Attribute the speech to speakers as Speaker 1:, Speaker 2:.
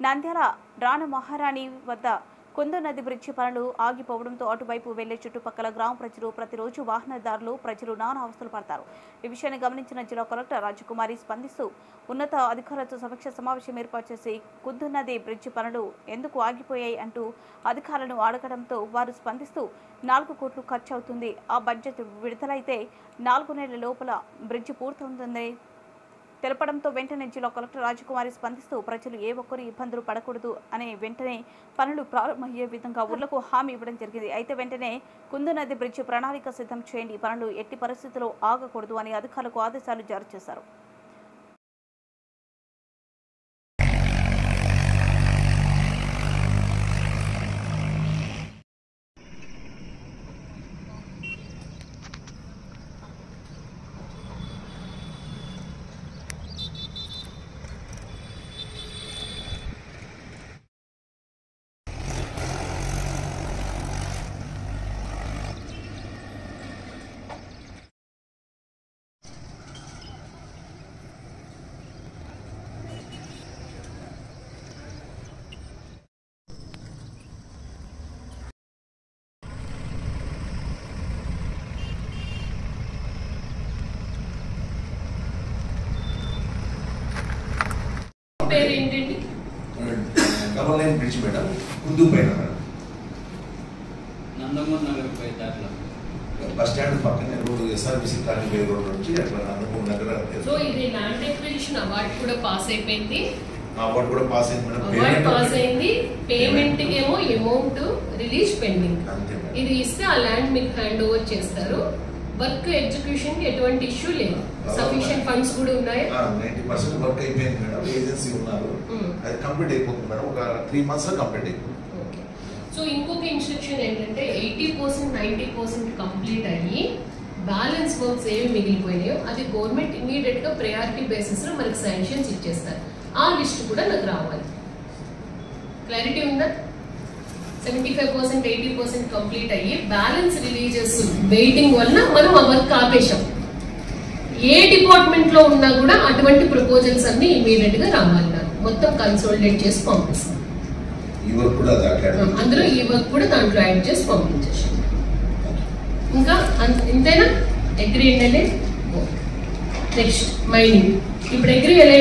Speaker 1: నంద్యాల రాణ మహారాణి వద్ద కుందు నది బ్రిడ్జి పనులు ఆగిపోవడంతో అటువైపు వెళ్లే చుట్టుపక్కల గ్రామ ప్రజలు ప్రతిరోజు వాహనదారులు ప్రజలు నానా అవస్థలు పడతారు. ఈ విషయాన్ని గమనించిన జిల్లా కలెక్టర్ రాజకుమారి స్పందిస్తూ ఉన్నత అధికారులతో సమీక్ష సమావేశం ఏర్పాటు చేసి కుందు నది బ్రిడ్జి పనులు ఎందుకు ఆగిపోయాయి అంటూ అధికారులను అడగడంతో వారు స్పందిస్తూ 4 కోట్లు ఖర్చు అవుతుంది. ఆ బడ్జెట్ విడుదలైతే 4 నెలల లోపల బ్రిడ్జి పూర్తవుతుందని తెలపడంతో వెంటనే జిల్లా కలెక్టర్ రాజకుమారి స్పందిస్తూ ప్రజలు ఏ ఒక్కరు ఇబ్బందులు పడకూడదు అనే వెంటనే పనులు ప్రారంభమయ్యే విధంగా ఊర్లకు హామీ ఇవ్వడం జరిగింది. అయితే వెంటనే కుందు నది బ్రిడ్జి ప్రణాళిక సిద్ధం చేయండి, పనులు ఎట్టి పరిస్థితుల్లో ఆగకూడదు అని అధికారులకు ఆదేశాలు జారీ చేశారు.
Speaker 2: कमल लाइन ब्रिज मैडम कुंदू पैन मैडम
Speaker 3: नंदमूर नगर पे दाखला
Speaker 2: बस स्टैंड పక్కనే road SRBC colony by road నుంచి అట్లా నందమూర్ నగర్.
Speaker 4: సో ఇది ల్యాండ్ ఎక్విజిషన్ అవార్డ్ కూడా పాస్ అయిపోయింది.
Speaker 2: అవార్డ్ కూడా పాస్ అయింది మేడం.
Speaker 4: అవార్డ్ పాస్ అయింది. పేమెంట్ ఏమో అమౌంట్ రిలీజ్ పెండింగ్. ఇది ఇస్తే ఆ ల్యాండ్ మీకు హ్యాండ్ ఓవర్ చేస్తారు. వర్క్ ఎగ్జిక్యూషన్ కి ఎటువంటి ఇష్యూ లేదు. సఫిషియెంట్ ఫండ్స్ కూడా ఉన్నాయి.
Speaker 2: 90% వర్క్ అయిపోయింది మేడం. ఏజెన్సీ ఉన్నారు, అది కంప్లీట్ అయిపోతుంది మేడం. ఒక 3 months లో కంప్లీట్ అయిపోతుంది.
Speaker 4: సో ఇంకొక ఇన్స్ట్రక్షన్ ఏంటంటే 80% 90% కంప్లీట్ అయ్యి బ్యాలెన్స్ వర్క్స్ ఏవి మిగిలిపోయినాయో అది గవర్నమెంట్ ఇమీడియట్ గా ప్రయారిటీ బేసిస్ లో మనకి శాంక్షన్స్ ఇచ్చేస్తారు. ఆ లిస్ట్ కూడా నాకు రావాలి. క్లారిటీ ఉందా? 75% 80% కంప్లీట్ అయ్యి బ్యాలెన్స్ రిలీజెస్ వెయిటింగ్ వల్ల మనం ఆ వర్క్ ఆపేశాం. ఏ డిపార్ట్మెంట్ లో ఉన్నా కూడా అటువంటి ప్రపోజల్స్ అన్ని ఇమీడియట్ గా రావాలి. నాకు మొత్తం కన్సోలిడేట్ చేసి పంపిస్తాం. అందులో ఈ వర్క్ కూడా దాంట్లో యాడ్ చేసి పంపించేసాం. ఇంకా ఇంతేనా? అగ్రీ ఏంటంటే నెక్స్ట్ మైనింగ్. ఇప్పుడు అగ్రీ ఎలా